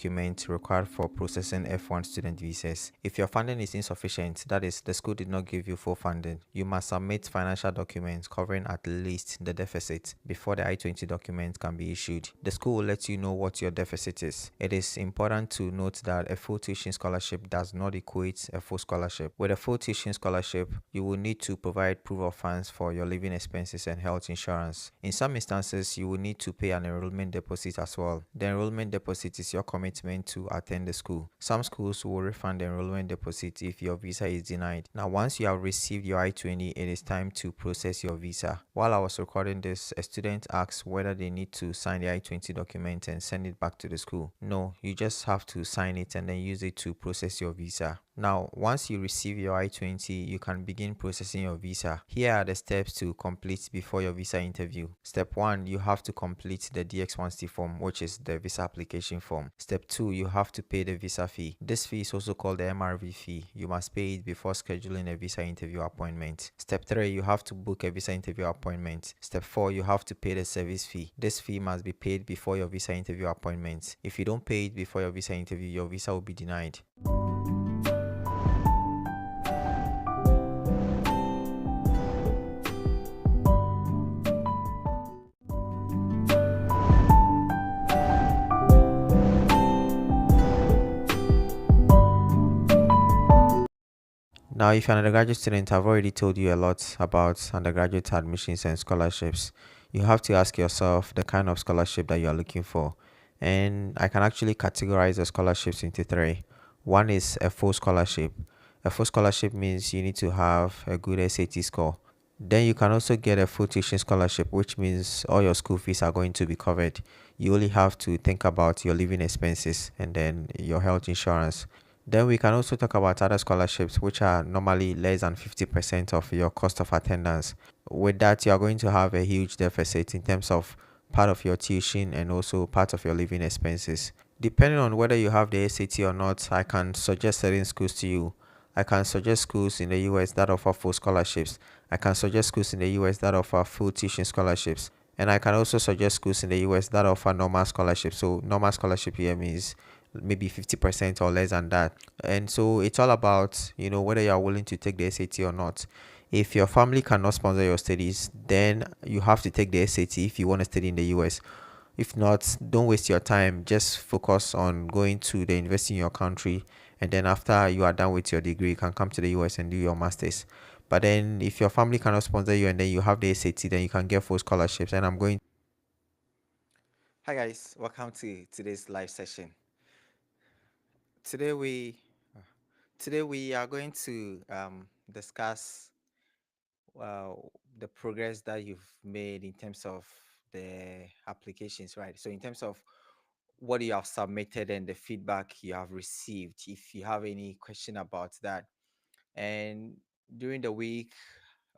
documents required for processing F1 student visas. If your funding is insufficient, that is, the school did not give you full funding, you must submit financial documents covering at least the deficit before the I-20 document can be issued. The school will let you know what your deficit is. It is important to note that a full tuition scholarship does not equate a full scholarship. With a full tuition scholarship, you will need to provide proof of funds for your living expenses and health insurance. In some instances, you will need to pay an enrollment deposit as well. The enrollment deposit is your commitment to attend the school. Some schools will refund the enrollment deposit if your visa is denied. Now, once you have received your I-20, it is time to process your visa. While I was recording this, a student asked whether they need to sign the I-20 document and send it back to the school. No, you just have to sign it and then use it to process your visa. Now, once you receive your I-20, you can begin processing your visa. Here are the steps to complete before your visa interview. Step 1, you have to complete the DX1C form, which is the visa application form. Step 2, you have to pay the visa fee. This fee is also called the MRV fee. You must pay it before scheduling a visa interview appointment. Step 3, you have to book a visa interview appointment. Step 4, you have to pay the service fee. This fee must be paid before your visa interview appointment. If you don't pay it before your visa interview, your visa will be denied. Now, if you're an undergraduate student, I've already told you a lot about undergraduate admissions and scholarships. You have to ask yourself the kind of scholarship that you are looking for. And I can actually categorize the scholarships into three. One is a full scholarship. A full scholarship means you need to have a good SAT score. Then you can also get a full tuition scholarship, which means all your school fees are going to be covered. You only have to think about your living expenses and then your health insurance. Then we can also talk about other scholarships, which are normally less than 50% of your cost of attendance. With that, you are going to have a huge deficit in terms of part of your tuition and also part of your living expenses. Depending on whether you have the SAT or not, I can suggest certain schools to you. I can suggest schools in the US that offer full scholarships. I can suggest schools in the US that offer full tuition scholarships. And I can also suggest schools in the US that offer normal scholarships. So normal scholarship here means maybe 50% or less than that. And so it's all about, whether you're willing to take the SAT or not. If your family cannot sponsor your studies, then you have to take the SAT if you want to study in the US. If not, don't waste your time. Just focus on going to the university in your country. And then after you are done with your degree, you can come to the US and do your master's. But then if your family cannot sponsor you and then you have the SAT, then you can get full scholarships. And I'm going. Hi guys, welcome to today's live session. Today we today we are going to discuss uh, the progress that you've made in terms of the applications, right? So in terms of what you have submitted and the feedback you have received, if you have any question about that. And during the week,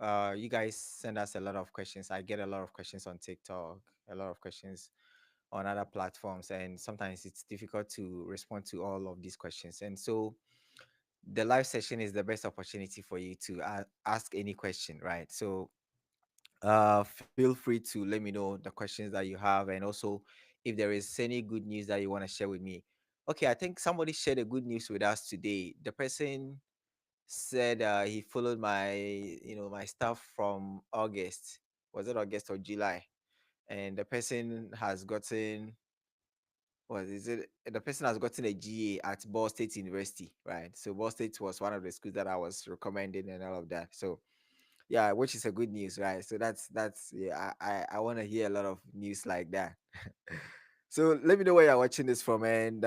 you guys send us a lot of questions. I get a lot of questions on TikTok, a lot of questions on other platforms, and sometimes it's difficult to respond to all of these questions. And so the live session is the best opportunity for you to ask any question, right? So feel free to let me know the questions that you have, and also if there is any good news that you want to share with me. Okay, I think somebody shared a good news with us today. The person said he followed my stuff from August. Was it August or July? And the person has gotten, what is it? The person has gotten a GA at Ball State University, right? So Ball State was one of the schools that I was recommending and all of that. So yeah, which is a good news, right? So that's yeah, I want to hear a lot of news like that. So let me know where you're watching this from, and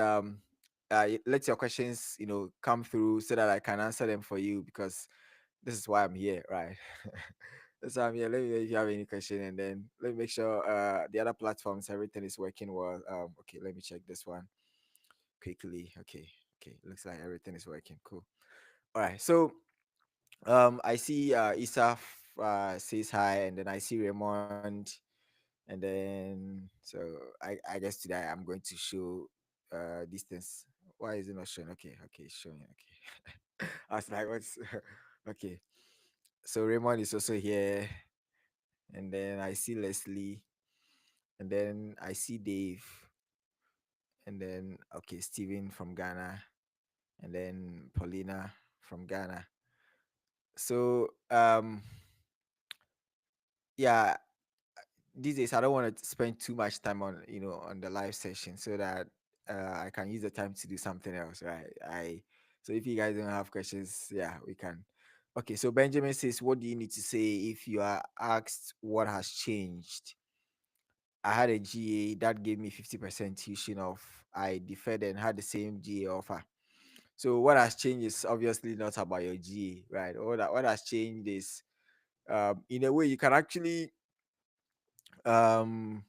let your questions come through so that I can answer them for you, because this is why I'm here, right? That's why I'm here. Let me know if you have any question, and then let me make sure the other platforms, everything is working well. Okay, let me check this one quickly. Okay, looks like everything is working. Cool. All right, so I see Isa says hi, and then I see Raymond, and then so I guess today I'm going to show distance. Why is it not showing? Okay, it's showing. Okay, I was like, what's okay? So Raymond is also here, and then I see Leslie, and then I see Dave, and then okay, Steven from Ghana, and then Paulina from Ghana. So yeah, these days I don't want to spend too much time on on the live session so that I can use the time to do something else, right? I So if you guys don't have questions, yeah, we can. Okay, so Benjamin says, what do you need to say if you are asked what has changed? I had a GA that gave me 50% tuition off. I deferred and had the same GA offer. So what has changed is obviously not about your GA, right? What has changed is in a way you can actually um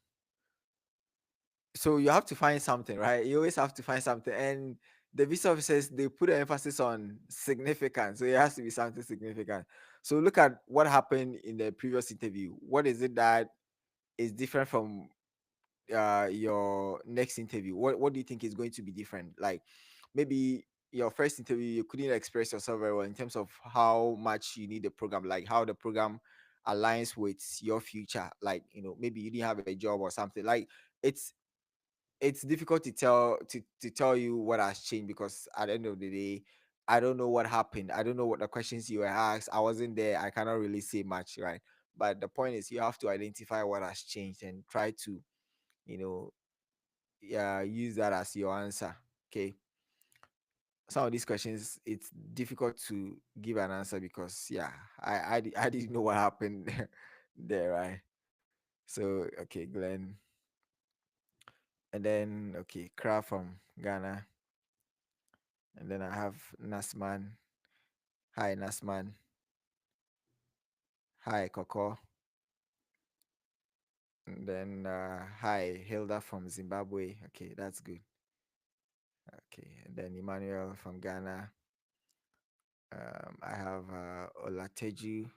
so you have to find something, right? You always have to find something. And the visa officers, they put an emphasis on significant. So it has to be something significant. So look at what happened in the previous interview. What is it that is different from your next interview? What do you think is going to be different? Like maybe your first interview you couldn't express yourself very well in terms of how much you need the program, like how the program aligns with your future. Like maybe you didn't have a job or something. Like it's it's difficult to tell you what has changed, because at the end of the day, I don't know what happened. I don't know what the questions you were asked. I wasn't there. I cannot really say much, right? But the point is you have to identify what has changed and try to you know yeah, use that as your answer. Okay. Some of these questions it's difficult to give an answer because yeah, I didn't know what happened there, right? So okay, Glenn, and then okay, Kra from Ghana, and then I have Nasman. Hi Nasman. Hi Coco. And then hi Hilda from Zimbabwe. Okay, that's good. Okay, and then Emmanuel from Ghana. I have Olateju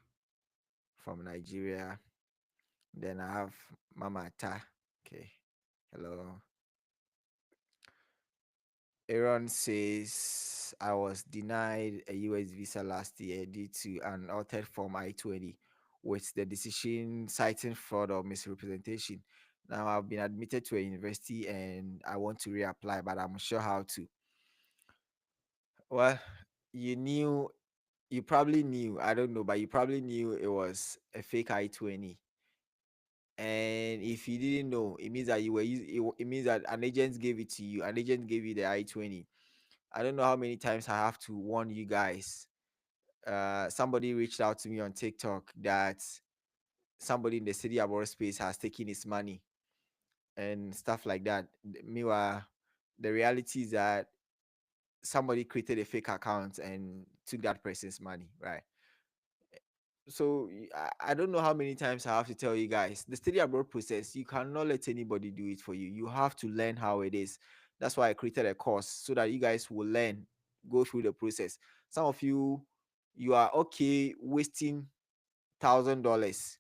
from Nigeria. Then I have Mama Ta. Okay. Hello. Aaron says I was denied a US visa last year due to an altered form I-20 with the decision citing fraud or misrepresentation. Now I've been admitted to a university and I want to reapply, but I'm sure how to. Well, you knew, you probably knew, I don't know, but you probably knew it was a fake I-20. And if you didn't know, it means that it means that an agent gave it to you. An agent gave you the I-20. I don't know how many times I have to warn you guys. Somebody reached out to me on TikTok that somebody in the city abroad space has taken his money and stuff like that. Meanwhile, the reality is that somebody created a fake account and took that person's money, right? So I don't know how many times I have to tell you guys the study abroad process, you cannot let anybody do it for you. You have to learn how it is. That's why I created a course so that you guys will learn, go through the process. Some of you, you are okay wasting $1,000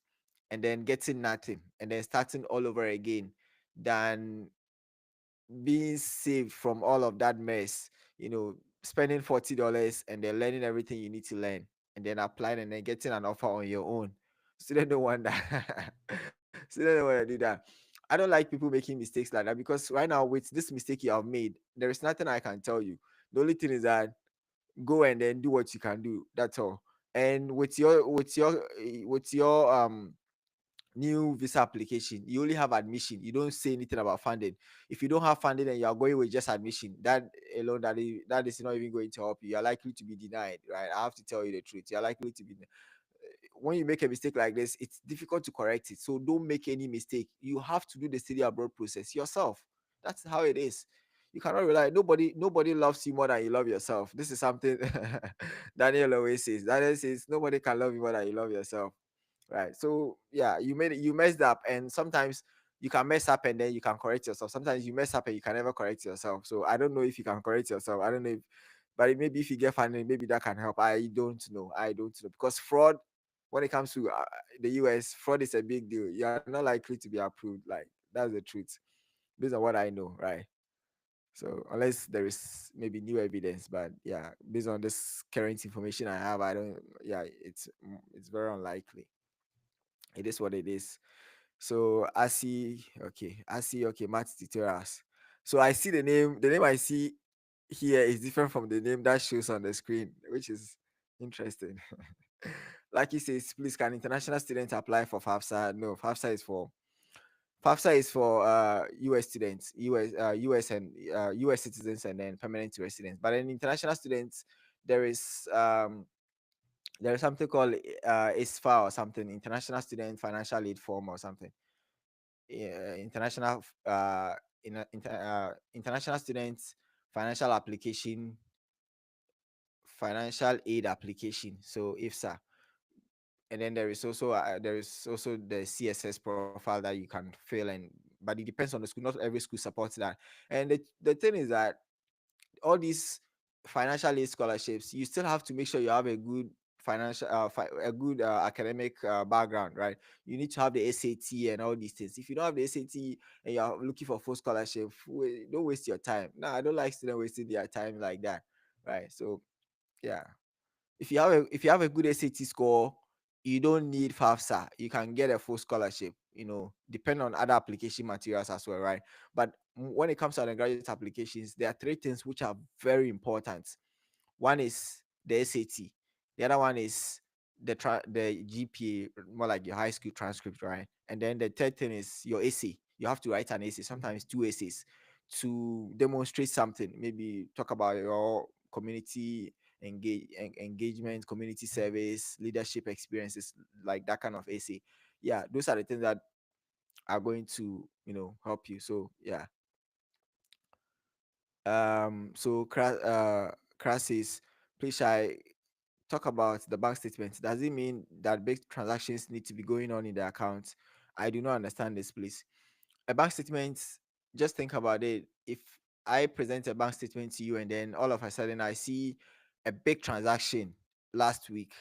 and then getting nothing and then starting all over again than being saved from all of that mess, spending $40 and then learning everything you need to learn and then applying and then getting an offer on your own. Student don't want that. Student don't want to do that. I don't like people making mistakes like that, because right now with this mistake you have made, there is nothing I can tell you. The only thing is that go and then do what you can do. That's all. And with your new visa application, you only have admission. You don't say anything about funding. If you don't have funding and you are going with just admission, that alone, that is not even going to help you. You're likely to be denied, right? I have to tell you the truth. You're likely to be, when you make a mistake like this, it's difficult to correct it. So don't make any mistake. You have to do the study abroad process yourself. That's how it is. You cannot rely. Nobody loves you more than you love yourself. This is something Daniel always says. Daniel says nobody can love you more than you love yourself. Right. So yeah, you messed up, and sometimes you can mess up and then you can correct yourself. Sometimes you mess up and you can never correct yourself. So I don't know if you can correct yourself. I don't know if, but maybe if you get funding, maybe that can help. I don't know. I don't know, because fraud, when it comes to the US, fraud is a big deal. You are not likely to be approved. Like, that's the truth, based on what I know, right? So unless there is maybe new evidence, but yeah, based on this current information I have, I don't. Yeah, it's very unlikely. It is what it is. So I see. Okay, Math tutorials. So I see the name I see here is different from the name that shows on the screen, which is interesting. Like he says, please, can international students apply for FAFSA? No, FAFSA is for US students, US citizens, and then permanent residents. But in international students, there is um there is something called ISFA or something, International Student Financial Aid Form or something. International International Students Financial Application, Financial Aid Application. So IFSA. And then there is also the CSS profile that you can fill, and but it depends on the school. Not every school supports that. And the thing is that all these financial aid scholarships, you still have to make sure you have a good a good academic background, right? You need to have the SAT and all these things. If you don't have the SAT and you're looking for full scholarship, don't waste your time. No, I don't like students wasting their time like that, right? So yeah, if you have a good SAT score, you don't need FAFSA. You can get a full scholarship. Depend on other application materials as well, right? But when it comes to undergraduate applications, there are three things which are very important. One is the SAT. The other one is the GPA, more like your high school transcript, right? And then the third thing is your essay. You have to write an essay, sometimes two essays, to demonstrate something. Maybe talk about your community engagement, community service, leadership experiences, like that kind of essay. Yeah, those are the things that are going to help you. So yeah. So Kras says, please, I talk about the bank statement. Does it mean that big transactions need to be going on in the account? I do not understand this, please. A bank statement, just think about it. If I present a bank statement to you and then all of a sudden I see a big transaction last week,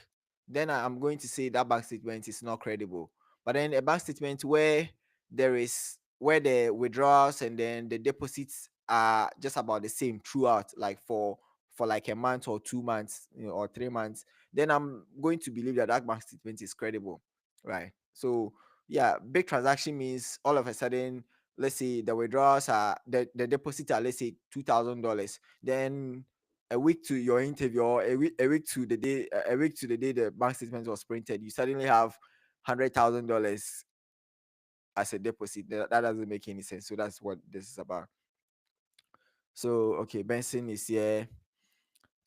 then I'm going to say that bank statement is not credible. But then a bank statement where the withdrawals and then the deposits are just about the same throughout, like for like a month or 2 months, or 3 months, then I'm going to believe that that bank statement is credible, right? So yeah, big transaction means all of a sudden, let's say the withdrawals are the deposit are, let's say, $2,000. Then a week to your interview, or a week to the day the bank statement was printed, you suddenly have $100,000 as a deposit. That doesn't make any sense. So that's what this is about. So okay, Benson is here.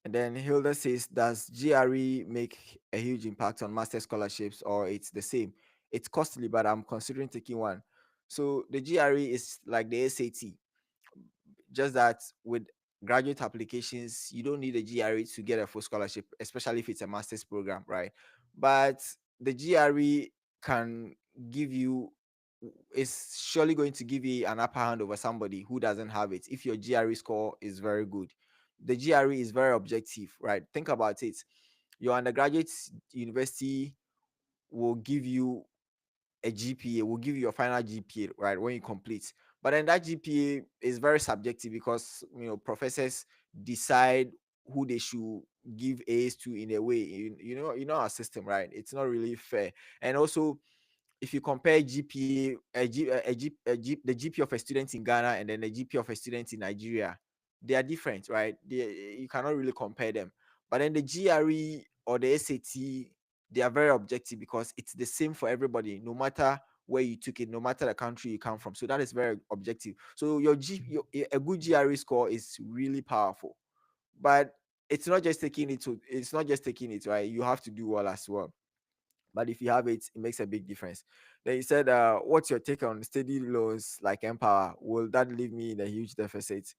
And then Hilda says, does GRE make a huge impact on master scholarships, or it's the same? It's costly, but I'm considering taking one. So the GRE is like the SAT, just that with graduate applications, you don't need a GRE to get a full scholarship, especially if it's a master's program, right? But the GRE can give you is surely going to give you an upper hand over somebody who doesn't have it if your GRE score is very good. The GRE is very objective, right? Think about it. Your undergraduate university will give you a GPA, will give you your final GPA, right, when you complete. But then that GPA is very subjective because professors decide who they should give A's to in a way. Our system, right? It's not really fair. And also, if you compare the GPA of a student in Ghana and then the GPA of a student in Nigeria, they are different, right? You cannot really compare them. But then the GRE or the SAT, they are very objective because it's the same for everybody, no matter where you took it, no matter the country you come from. So that is very objective. So a good GRE score is really powerful. But it's not just taking it, right? You have to do well as well. But if you have it, it makes a big difference. Then you said, what's your take on steady loans like Empower? Will that leave me in a huge deficit?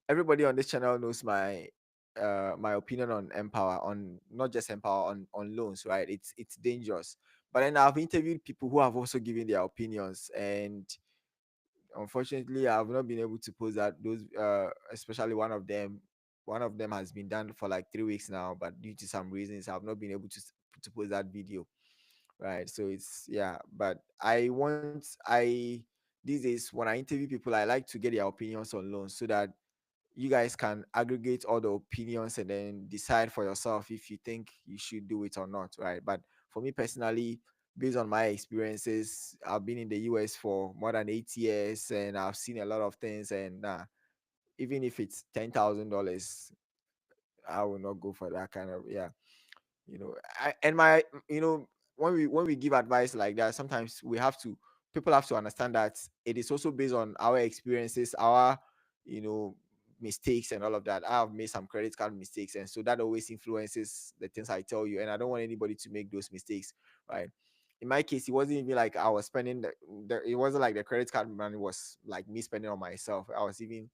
Everybody on this channel knows my opinion on Empower, on not just Empower, on loans, right? It's dangerous. But then I've interviewed people who have also given their opinions, and unfortunately I've not been able to post that those especially one of them has been done for like 3 weeks now, but due to some reasons I've not been able to post that video, right? So it's, yeah, but these days when I interview people, I like to get their opinions on loans so that you guys can aggregate all the opinions and then decide for yourself if you think you should do it or not, right? But for me personally, based on my experiences, I've been in the US for more than 8 years, and I've seen a lot of things. And even if it's $10,000, I will not go for that kind of, yeah. And my, when we give advice like that, sometimes we have to people have to understand that it is also based on our experiences, our, you know mistakes and all of that. I have made some credit card mistakes, and so that always influences the things I tell you, and I don't want anybody to make those mistakes, right? In my case, it wasn't even like I was spending it wasn't like the credit card money was like me spending on myself. I was even,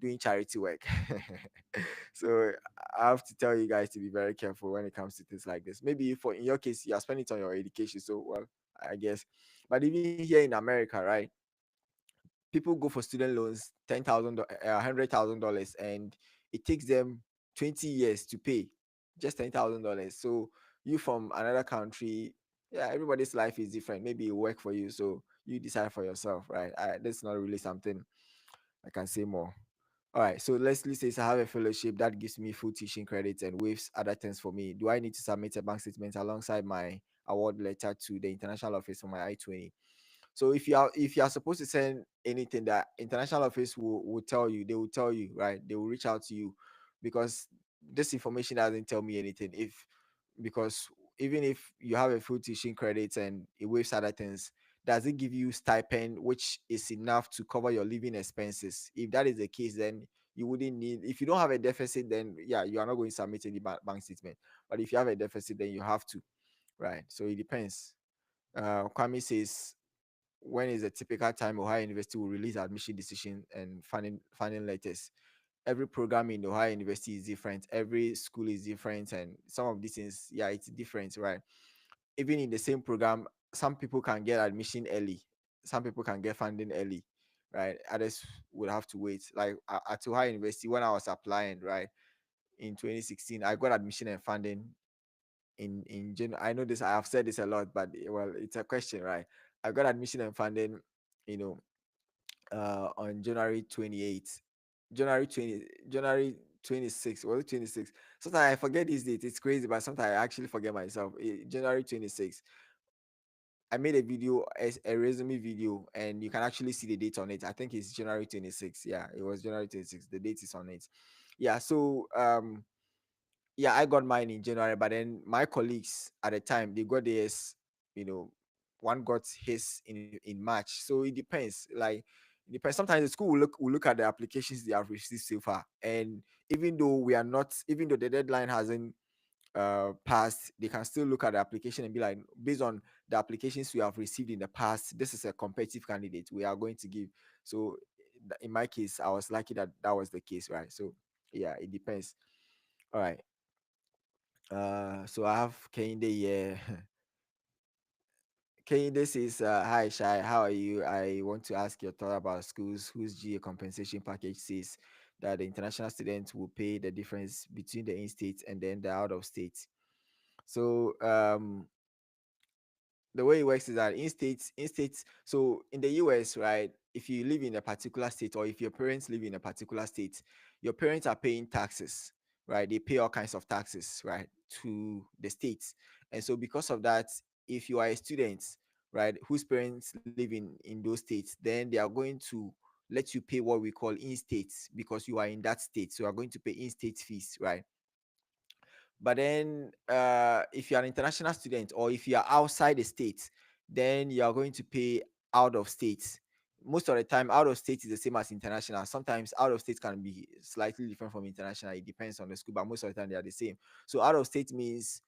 doing charity work. So I have to tell you guys to be very careful when it comes to things like this. Maybe for in your case, you are spending it on your education, so well, I guess. But even here in America, right? People go for student loans, $100,000, and it takes them 20 years to pay just $10,000. So you from another country, yeah, everybody's life is different. Maybe it work for you, so you decide for yourself, right? That's not really something I can say more. All right, so let's say I have a fellowship that gives me full teaching credits and waives other things for me. Do I need to submit a bank statement alongside my award letter to the international office for my I-20? So if you are supposed to send anything, that international office will tell you, they will tell you, right? They will reach out to you, because this information doesn't tell me anything. If Because even if you have a full teaching credits and it waives other things, does it give you stipend which is enough to cover your living expenses? If that is the case, then you wouldn't need. If you don't have a deficit, then yeah, you are not going to submit any bank statement. But if you have a deficit, then you have to, right? So it depends. Kwame says, when is a typical time Ohio University will release admission decision and funding letters? Every program in Ohio University is different. Every school is different, and some of these things, yeah, it's different, right? Even in the same program, some people can get admission early, some people can get funding early, right? Others would have to wait. Like at Ohio University, when I was applying, right, in 2016, I got admission and funding in I know this, I have said this a lot, but well, it's a question, right? I got admission and funding, you know, on January 28th, January 26th, was it 26th? Sometimes I forget these dates. It's crazy, but sometimes I actually forget myself. January 26th. I made a video, a resume video, and you can actually see the date on it. I think it's January 26th. Yeah, it was January 26th. The date is on it. Yeah, so yeah, I got mine in January, but then my colleagues at the time, they got theirs, you know, one got his in March. So it depends. Like, it depends. Sometimes the school will look at the applications they have received so far. And even though the deadline hasn't passed, they can still look at the application and be like, based on the applications we have received in the past, this is a competitive candidate we are going to give. So in my case, I was lucky that that was the case, right? So yeah, it depends. All right. So I have Kehinde here. Kehinde says, "Hi Shai, how are you? I want to ask your thought about schools whose GA compensation package says that the international students will pay the difference between the in-state and then the out-of-state. So the way it works is that in states, so in the US, right, if you live in a particular state, or if your parents live in a particular state, your parents are paying taxes, right? They pay all kinds of taxes, right, to the states. And so because of that, if you are a student, right, whose parents live in those states, then they are going to let you pay what we call in states, because you are in that state, so you are going to pay in state fees, right? But then, if you are an international student, or if you are outside the state, then you are going to pay out of state. Most of the time, out of state is the same as international. Sometimes out of state can be slightly different from international. It depends on the school, but most of the time they are the same. So out of state means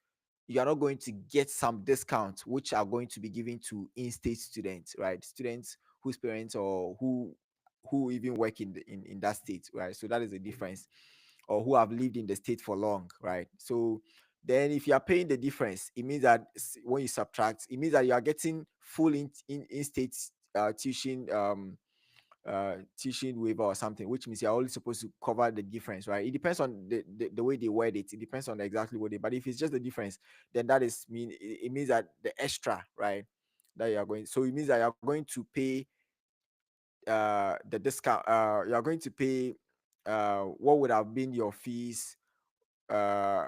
you are not going to get some discounts which are going to be given to in-state students, right? Students whose parents, or who even work in that state, right? So that is the difference, or who have lived in the state for long, right? So then if you are paying the difference, it means that when you subtract, it means that you are getting full in-state tuition, tuition waiver or something, which means you're only supposed to cover the difference, right? It depends on the way they word it. It depends on exactly what they, but if it's just the difference, then that is it means that the extra, right, that you are going, so it means that you're going to pay the discount, you're going to pay what would have been your fees, uh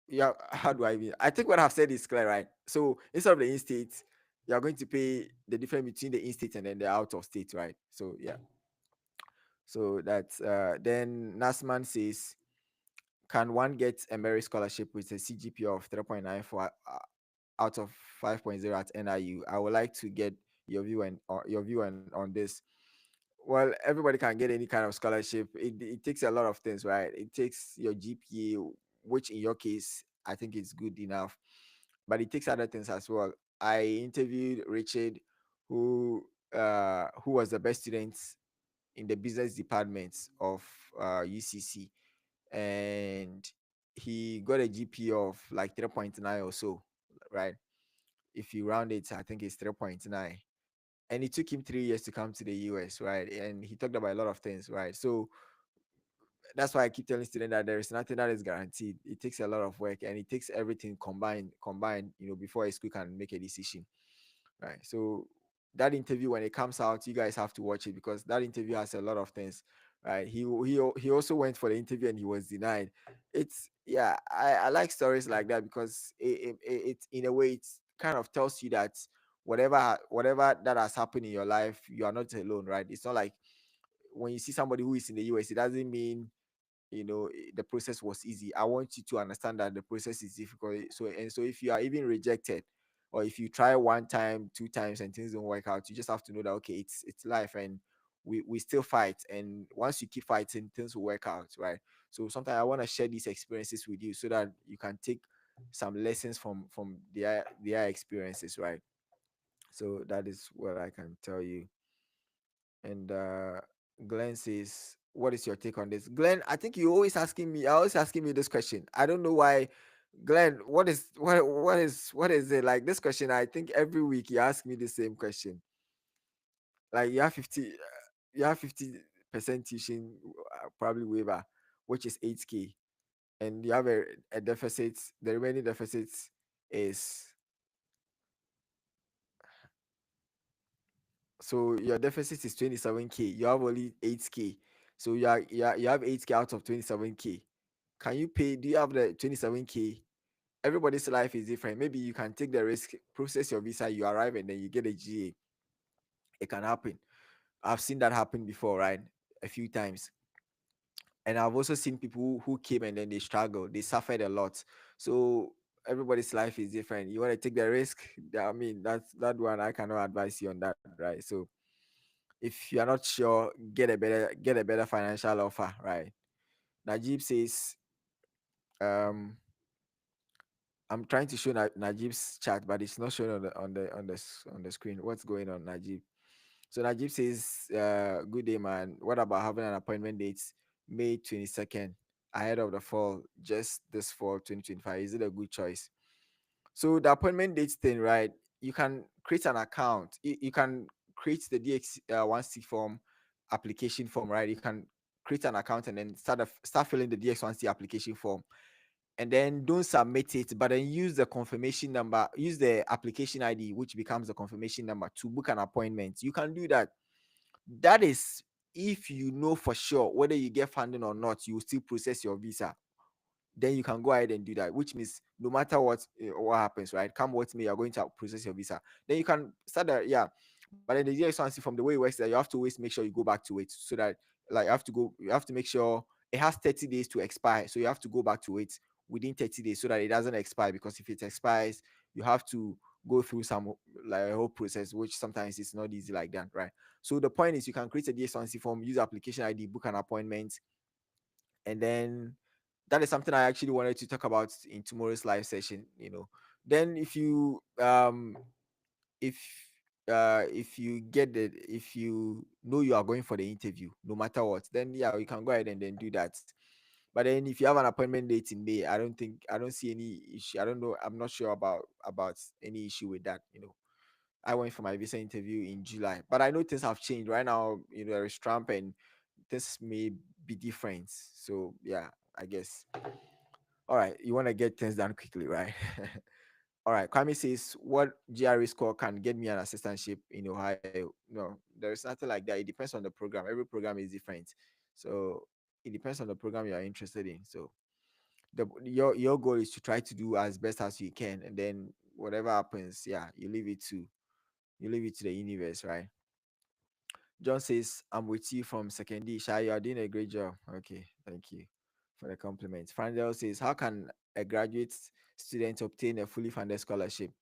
yeah, how do I mean? I think what I've said is clear, right? So instead of the in-state, you are going to pay the difference between the in-state and then the out of state, right? So yeah. So that's then Nasman says, can one get a merit scholarship with a CGPA of 3.94 out of 5.0 at NIU? I would like to get your view and your view on this. Well, everybody can get any kind of scholarship. It takes a lot of things, right? It takes your GPA, which in your case I think is good enough, but it takes other things as well. I interviewed Richard, who was the best student in the business department of UCC, and he got a GPA of like 3.9 or so, right? If you round it, I think it's 3.9. And it took him 3 years to come to the US, right? And he talked about a lot of things, right? So that's why I keep telling students that there is nothing that is guaranteed. It takes a lot of work, and it takes everything combined, before a school can make a decision, right? So that interview, when it comes out, you guys have to watch it, because that interview has a lot of things, right? He also went for the interview and he was denied. It's, yeah, I like stories like that, because it in a way it kind of tells you that whatever that has happened in your life, you are not alone, right? It's not like when you see somebody who is in the US, it doesn't mean the process was easy. I want you to understand that the process is difficult. So if you are even rejected, or if you try one time, two times, and things don't work out, you just have to know that, okay, it's life, and we still fight, and once you keep fighting, things will work out, right? So sometimes I want to share these experiences with you, so that you can take some lessons from their experiences, right? So that is what I can tell you. And Glenn says, "What is your take on this?" Glenn, I think you always asking me. I always asking me this question. I don't know why. Glenn, what is it like this question? I think every week you ask me the same question. Like you have 50% tuition, probably waiver, which is 8K, and you have a deficit. The remaining deficit is, so your deficit is 27K. You have only 8K. So you have 8K out of 27K. Can you pay? Do you have the 27K? Everybody's life is different. Maybe you can take the risk, process your visa, you arrive, and then you get a GA. It can happen. I've seen that happen before, right? A few times. And I've also seen people who came and then they struggled. They suffered a lot. So everybody's life is different. You want to take the risk? I mean, that's that one. I cannot advise you on that, right? So if you are not sure, get a better financial offer, right? Najib says, um I'm trying to show Najib's chat, but it's not showing on the screen. What's going on, Najib? So Najib says, good day, man. What about having an appointment date May 22nd, ahead of the fall, just this fall 2025? Is it a good choice? So the appointment date thing, right? You can create an account. You can create the DX1C form application form, right? You can create an account and then start filling the DX1C application form, and then don't submit it, but then use the confirmation number, use the application ID, which becomes the confirmation number, to book an appointment. You can do that. That is, if you know for sure whether you get funding or not, you will still process your visa. Then you can go ahead and do that, which means no matter what happens, right? Come what may, you're going to process your visa. Then you can start that, yeah. But then the DX1, from the way it works, that you have to always make sure you go back to it, so that, like, you have to make sure it has 30 days to expire. So you have to go back to it within 30 days, so that it doesn't expire. Because if it expires, you have to go through some, like, a whole process, which sometimes it's not easy like that, right? So the point is, you can create a DX1 form, use application ID, book an appointment, and then that is something I actually wanted to talk about in tomorrow's live session. Then if if you if you know you are going for the interview, no matter what, then yeah, you can go ahead and then do that. But then if you have an appointment date in May, I don't see any issue. I don't know. I'm not sure about any issue with that. I went for my visa interview in July, but I know things have changed right now. There is Trump, and this may be different. So yeah, I guess. All right, you want to get things done quickly, right? All right, Kwame says, what GRE score can get me an assistantship in Ohio? No, there's nothing like that. It depends on the program. Every program is different. So it depends on the program you are interested in. So your goal is to try to do as best as you can, and then whatever happens, yeah, you leave it to the universe, right? John says, I'm with you from second D. Shai, you are doing a great job. Okay, thank you for the compliment. Frandel says, how can a graduate student obtain a fully funded scholarship?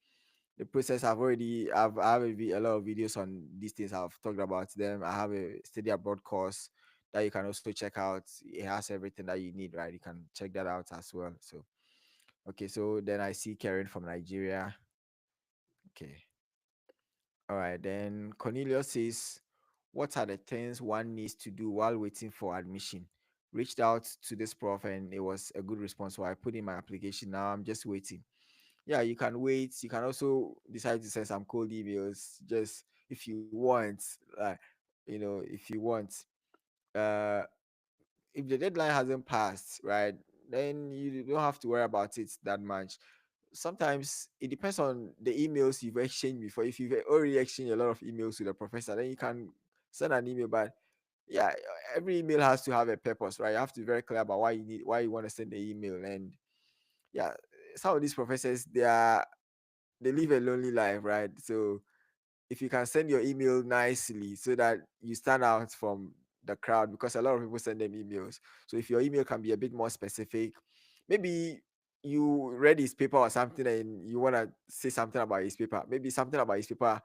The process, I have a lot of videos on these things. I've talked about them. I have a study abroad course that you can also check out. It has everything that you need, right? You can check that out as well. So, okay, so then I see Karen from Nigeria. Okay. All right, then Cornelius says, what are the things one needs to do while waiting for admission? Reached out to this prof and it was a good response. So I put in my application. Now I'm just waiting. Yeah, you can wait. You can also decide to send some cold emails just if you want. Like, if you want. Uh, if the deadline hasn't passed, right, then you don't have to worry about it that much. Sometimes it depends on the emails you've exchanged before. If you've already exchanged a lot of emails with the professor, then you can send an email. But yeah, every email has to have a purpose, right? You have to be very clear about why you want to send the email. And yeah, some of these professors, they live a lonely life, right? So if you can send your email nicely so that you stand out from the crowd, because a lot of people send them emails. So if your email can be a bit more specific, maybe you read his paper or something and you want to say something about his paper, maybe something about his paper,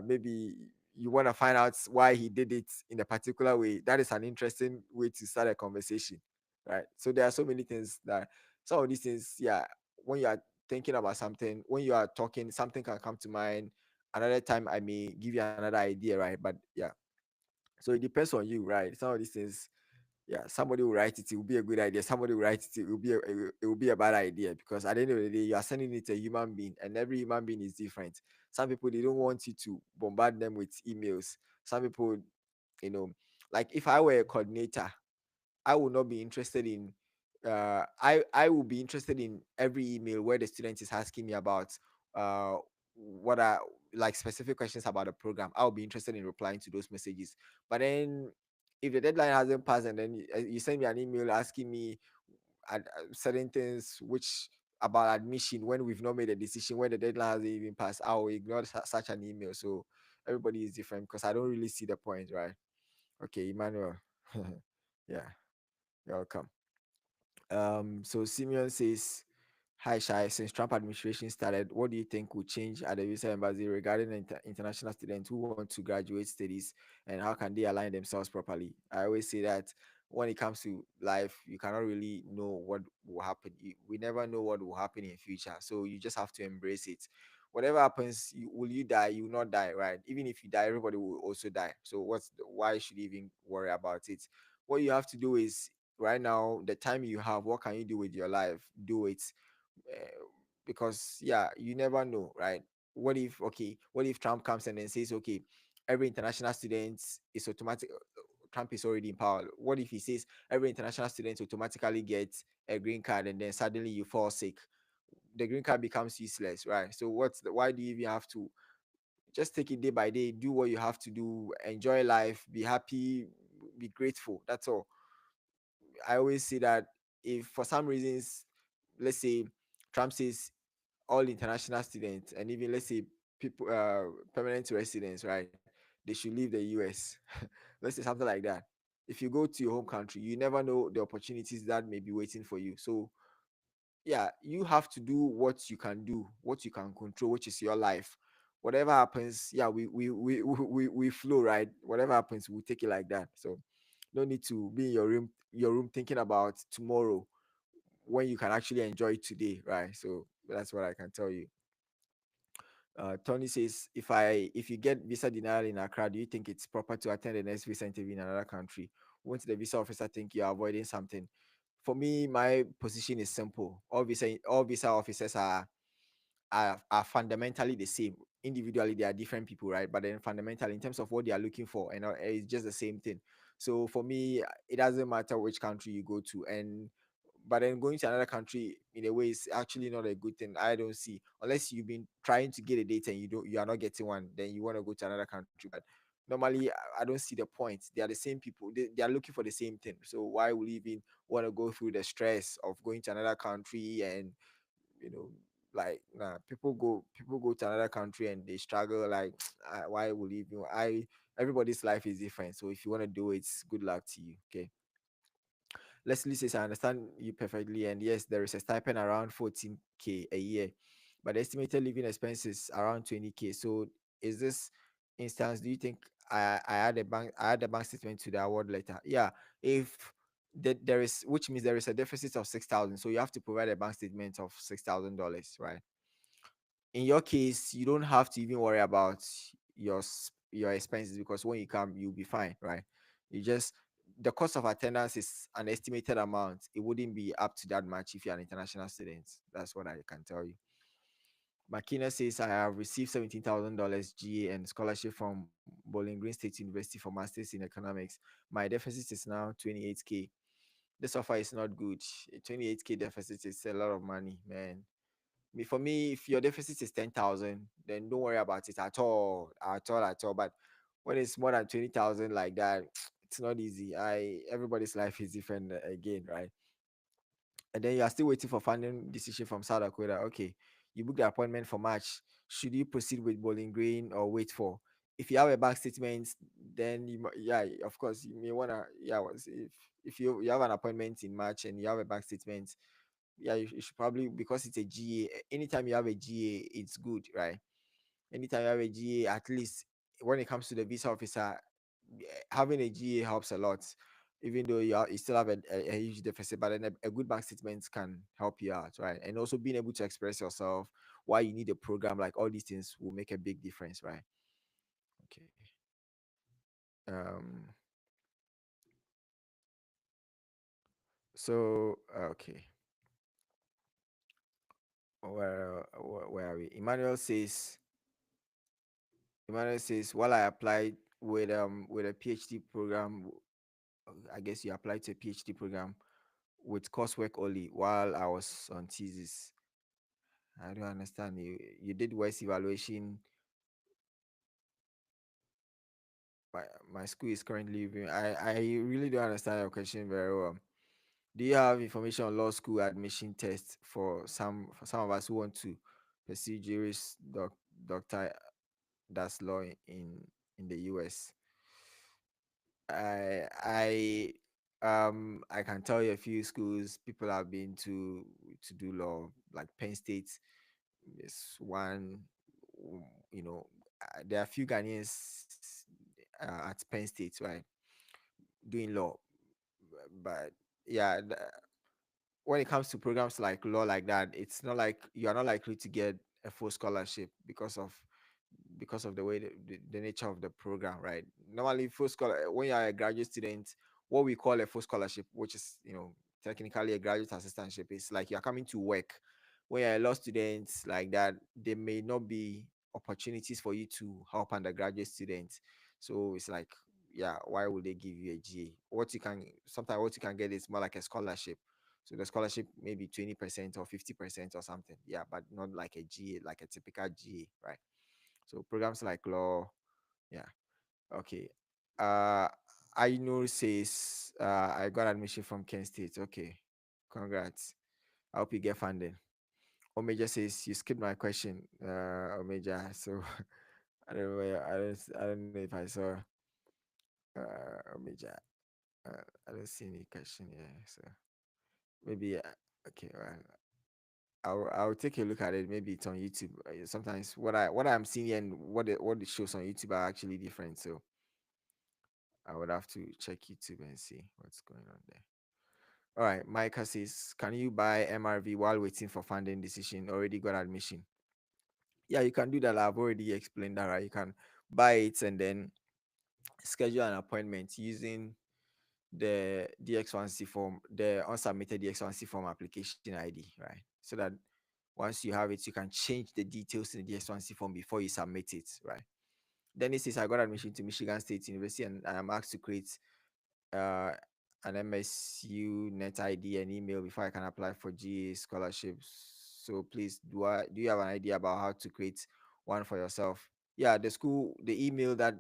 maybe you want to find out why he did it in a particular way. That is an interesting way to start a conversation, right? So there are so many things that some of these things, yeah, when you are thinking about something, when you are talking, something can come to mind. Another time I may give you another idea, right? But yeah, so it depends on you, right? Some of these things, yeah, somebody will write it, it will be a good idea. Somebody will write it, it will be a bad idea, because at the end of the day, you are sending it to a human being, and every human being is different. Some people, they don't want you to bombard them with emails. Some people, you know, like if I were a coordinator, I will not be interested in I will be interested in every email where the student is asking me about uh what are like specific questions about the program. I'll be interested in replying to those messages. But then if the deadline hasn't passed and then you send me an email asking me certain things which about admission when we've not made a decision, when the deadline hasn't even passed, I'll ignore such an email. So everybody is different because I don't really see the point, right? Okay, Emmanuel. Yeah, you're welcome. So Simeon says, hi Shai, since Trump administration started, what do you think will change at the visa embassy regarding international students who want to graduate studies, and how can they align themselves properly? I always say that when it comes to life, you cannot really know what will happen. We never know what will happen in future. So you just have to embrace it. Whatever happens, will you die? You will not die, right? Even if you die, everybody will also die. So why should you even worry about it? What you have to do is right now, the time you have, what can you do with your life? Do it. Uh, because yeah, you never know, right? What if Trump comes and then says, okay, every international student is automatic, Trump is already in power. What if he says every international student automatically gets a green card and then suddenly you fall sick? The green card becomes useless, right? So why do you even have to? Just take it day by day, do what you have to do, enjoy life, be happy, be grateful. That's all. I always say that if for some reasons, let's say Trump says all international students and even let's say people permanent residents, right? They should leave the US. Let's say something like that. If you go to your home country, you never know the opportunities that may be waiting for you. So yeah, you have to do what you can do, what you can control, which is your life. Whatever happens, yeah, we flow, right? Whatever happens, we'll take it like that. So no need to be in your room thinking about tomorrow when you can actually enjoy today, right? So that's what I can tell you. Tony says, if you get visa denial in Accra, do you think it's proper to attend the next visa interview in another country? Won't the visa officer think you're avoiding something? For me, my position is simple. All visa officers are fundamentally the same. Individually, they are different people, right? But then fundamentally, in terms of what they are looking for, and it's just the same thing. So for me, it doesn't matter which country you go to, and but then going to another country in a way is actually not a good thing. I don't see, unless you've been trying to get a date and you are not getting one, then you want to go to another country. But Normally, I don't see the point. They are the same people. They are looking for the same thing. So why would you even want to go through the stress of going to another country and, you know, like, nah, people go to another country and they struggle. Like, why would you even? I Everybody's life is different. So if you want to do it, good luck to you. Okay. Leslie says, I understand you perfectly. And yes, there is a stipend around 14K a year, but the estimated living expenses around 20K. So is this instance, do you think I add the bank statement to the award letter? Yeah. If there is, which means there is a deficit of 6,000. So you have to provide a bank statement of $6,000, right? In your case, you don't have to even worry about your expenses, because when you come, you'll be fine, right? You just, the cost of attendance is an estimated amount. It wouldn't be up to that much if you're an international student. That's what I can tell you. Makina says, I have received $17,000 GA and scholarship from Bowling Green State University for masters in economics. My deficit is now 28K. This offer is not good. A 28K deficit is a lot of money, man. For me, if your deficit is 10,000, then don't worry about it at all, at all, at all. But when it's more than 20,000 like that, it's not easy. Everybody's life is different, again, right? And then you are still waiting for funding decision from South Dakota. Okay, you book the appointment for March. Should you proceed with Bowling Green or wait for? If you have a bank statement, then yeah, of course, you may wanna, yeah. If you have an appointment in March and you have a bank statement, yeah, you should probably, because it's a GA. Anytime you have a GA, it's good, right? Anytime you have a GA, at least when it comes to the visa officer, having a GA helps a lot. Even though you still have a huge deficit, but then a good bank statement can help you out, right? And also being able to express yourself, why you need a program, like all these things will make a big difference, right? Okay. Um. So okay, where are we? Emmanuel says, while I applied with a PhD program, I guess you applied to a PhD program with coursework only while I was on thesis. I don't understand. You did West evaluation. My, my school is currently reviewing. I really don't understand your question very well. Do you have information on law school admission tests for some of us who want to pursue doctor that's law in the US? I can tell you a few schools people have been to do law, like Penn State is one. You know, there are a few Ghanaians at Penn State, right, doing law. But yeah, when it comes to programs like law like that, it's not like you are not likely to get a full scholarship because of the way the nature of the program, right? Normally, full scholar when you are a graduate student, what we call a full scholarship, which is, technically a graduate assistantship, is like you're coming to work. When you're a law student like that, there may not be opportunities for you to help undergraduate students. So it's like, yeah, why would they give you a GA? What you can get is more like a scholarship. So the scholarship maybe 20% or 50% or something. Yeah, but not like a GA, like a typical GA, right? So programs like law, yeah. Okay. Uh Ainur says, I got admission from Kent State. Okay. Congrats. I hope you get funding. Omeja says, you skipped my question, Omeja. So I don't know I don't know if I saw Omeja. I don't see any question here. So maybe okay, well, I'll take a look at it. Maybe it's on YouTube. Sometimes what I'm seeing here and what it shows on YouTube are actually different. So I would have to check YouTube and see what's going on there. All right, Micah says, can you buy MRV while waiting for funding decision? Already got admission. Yeah, you can do that. I've already explained that, right? You can buy it and then schedule an appointment using the DX1C form, the unsubmitted DX1C form application ID, right? So that once you have it, you can change the details in the DX1C form before you submit it, right? Then it says, I got admission to Michigan State University and I am asked to create uh, an MSU net ID and email before I can apply for GA scholarships. So please, do you have an idea about how to create one for yourself? Yeah, the email that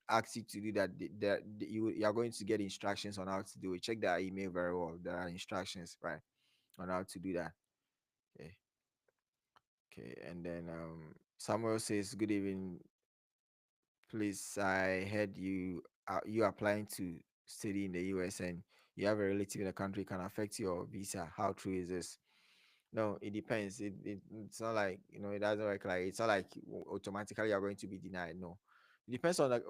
asks you to do that, you are going to get instructions on how to do it. Check that email very well. There are instructions, right, on how to do that. Okay. Okay. And then Samuel says, "Good evening. Please, I heard you applying to study in the US and you have a relative in the country can affect your visa. How true is this?" No, it depends. It's not like, it doesn't work like, it's not like automatically you're going to be denied. No, it depends on, like,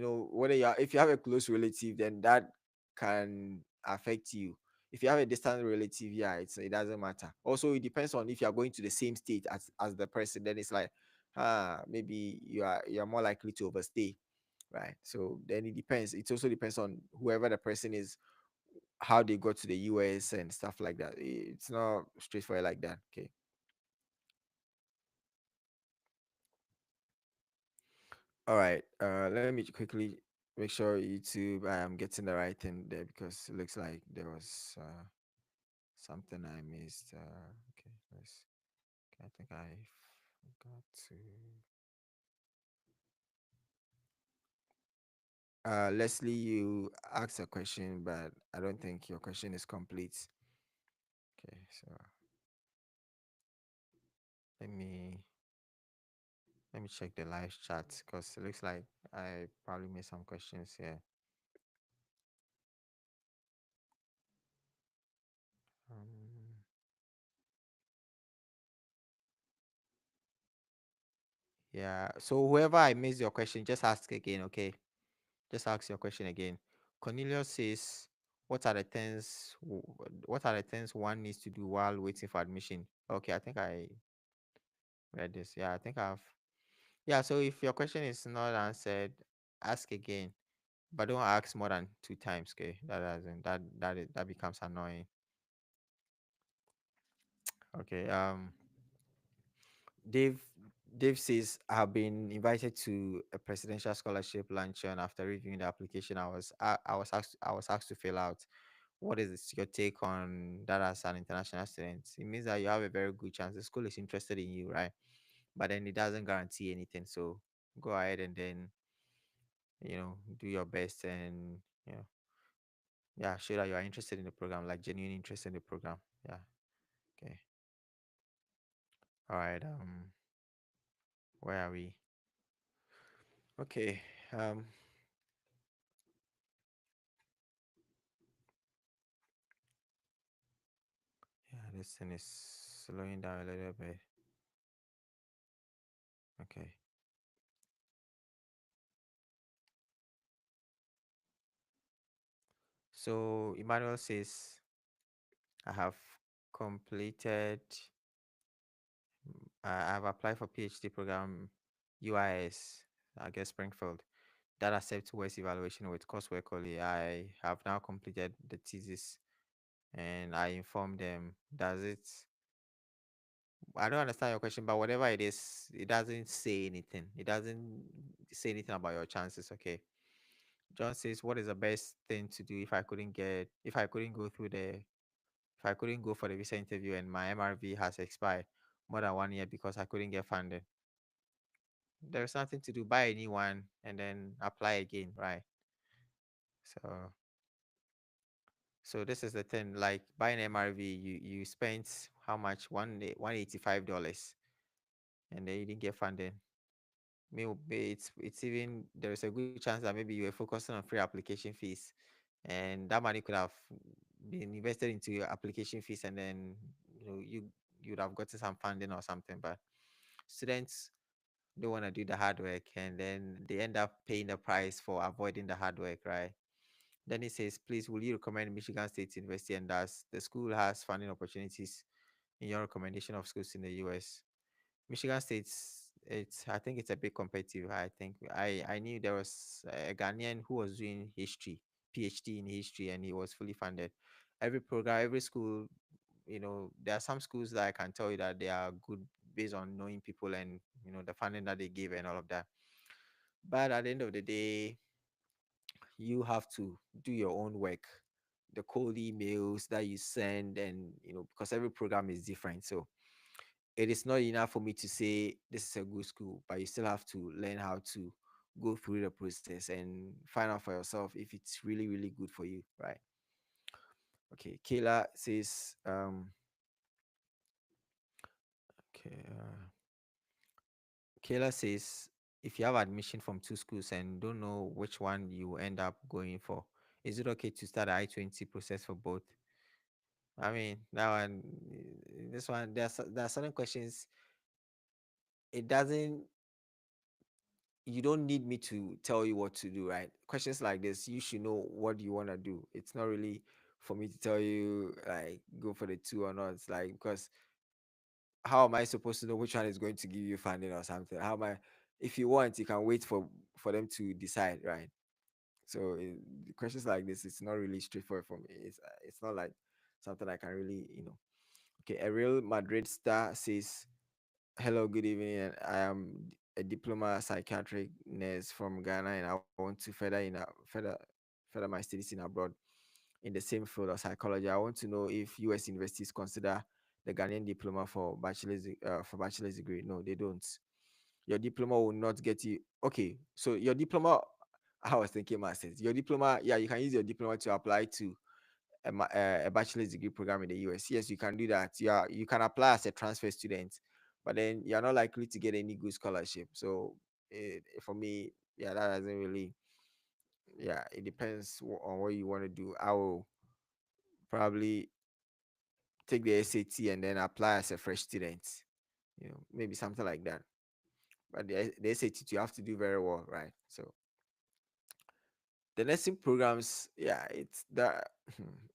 whether you are, if you have a close relative, then that can affect you. If you have a distant relative, yeah, it doesn't matter. Also, it depends on if you are going to the same state as the person. Then it's like, maybe you're more likely to overstay, right? So then it depends. It also depends on whoever the person is, how they got to the US and stuff like that. It's not straightforward like that. Okay. All right. Let me quickly make sure YouTube I am getting the right thing there, because it looks like there was something I missed. Okay. Okay, I think I forgot to. Leslie, you asked a question, but I don't think your question is complete. Okay, so let me let me check the live chat, because it looks like I probably missed some questions here. Um, yeah. So whoever I missed your question, just ask again, okay? Just ask your question again. Cornelius says, What are the things one needs to do while waiting for admission?" Okay, I think I read this. Yeah, I think I've. Yeah. So if your question is not answered, ask again, but don't ask more than two times. Okay, that doesn't that becomes annoying. Okay. Dave Dave says, "I have been invited to a presidential scholarship luncheon. After reviewing the application, I was asked to fill out. What is your take on that as an international student? It means that you have a very good chance. The school is interested in you, right? But then it doesn't guarantee anything. So go ahead and then, do your best, and, yeah, show that you are interested in the program, like genuine interest in the program. Yeah. Okay. All right. Where are we? Okay. Yeah, this thing is slowing down a little bit. Okay. So Emmanuel says, I have completed, I've applied for PhD program UIS, I guess Springfield. That accepts West evaluation with coursework only. I have now completed the thesis and I informed them. Does it? I don't understand your question, but whatever it is, it doesn't say anything. It doesn't say anything about your chances. Okay. John says, "What is the best thing to do if I couldn't go through if I couldn't go for the visa interview and my MRV has expired more than 1 year because I couldn't get funding?" There's nothing to do. Buy a new one and then apply again, right? So, this is the thing. Like buying MRV, you spent how much? $185, and then you didn't get funding. Maybe it's even there's a good chance that maybe you were focusing on free application fees, and that money could have been invested into your application fees, and then you would have gotten some funding or something. But students don't want to do the hard work, and then they end up paying the price for avoiding the hard work, right? Then he says, "Please, will you recommend Michigan State University, and does the school has funding opportunities in your recommendation of schools in the US?" Michigan State's, I think it's a bit competitive. I think I knew there was a Ghanaian who was doing history, PhD in history, and he was fully funded. Every program, every school, there are some schools that I can tell you that they are good based on knowing people and the funding that they give and all of that. But at the end of the day, you have to do your own work, the cold emails that you send, and because every program is different. So it is not enough for me to say this is a good school, but you still have to learn how to go through the process and find out for yourself if it's really, really good for you, right? Okay, Kayla says, okay, Kayla says, if you have admission from two schools and don't know which one you end up going for, is it okay to start the I-20 process for both? I mean, that one, this one, there are certain questions. It doesn't, you don't need me to tell you what to do, right? Questions like this, you should know what you want to do. It's not really for me to tell you, like, go for the two or not. It's like, because how am I supposed to know which one is going to give you funding or something? How am I, if you want, you can wait for them to decide, right? So questions like this, it's not really straightforward for me. It's not like something I can really, Okay, a real Madrid star says, "Hello, good evening. And I am a diploma psychiatric nurse from Ghana, and I want to further my studies in abroad in the same field of psychology. I want to know if U.S. universities consider the Ghanaian diploma for bachelor's degree. No, they don't. Your diploma will not get you. Okay, so your diploma. I was thinking masters. Your diploma, yeah, you can use your diploma to apply to a bachelor's degree program in the US. Yes, you can do that. You can apply as a transfer student, but then you're not likely to get any good scholarship. So for me, yeah, that doesn't really. Yeah, it depends on what you want to do. I will probably take the SAT and then apply as a fresh student. Maybe something like that. But the SAT you have to do very well, right? So the nursing programs, yeah, it's that.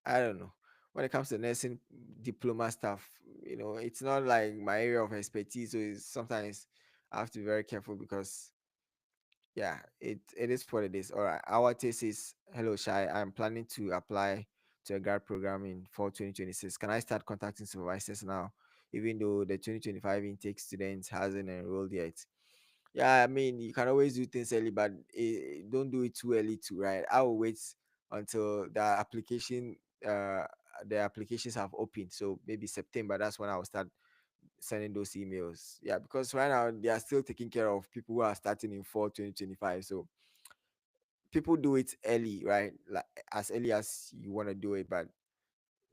I don't know. When it comes to nursing diploma stuff, it's not like my area of expertise. So sometimes I have to be very careful because, yeah, it is what it is. All right. Our test is, hello, Shai. I'm planning to apply to a grad program in fall 2026. Can I start contacting supervisors now, even though the 2025 intake students hasn't enrolled yet? Yeah, I mean, you can always do things early, but don't do it too early too, right? I will wait until uh the applications have opened. So maybe September, that's when I will start sending those emails. Yeah, because right now they are still taking care of people who are starting in fall 2025. So people do it early, right? Like as early as you want to do it, but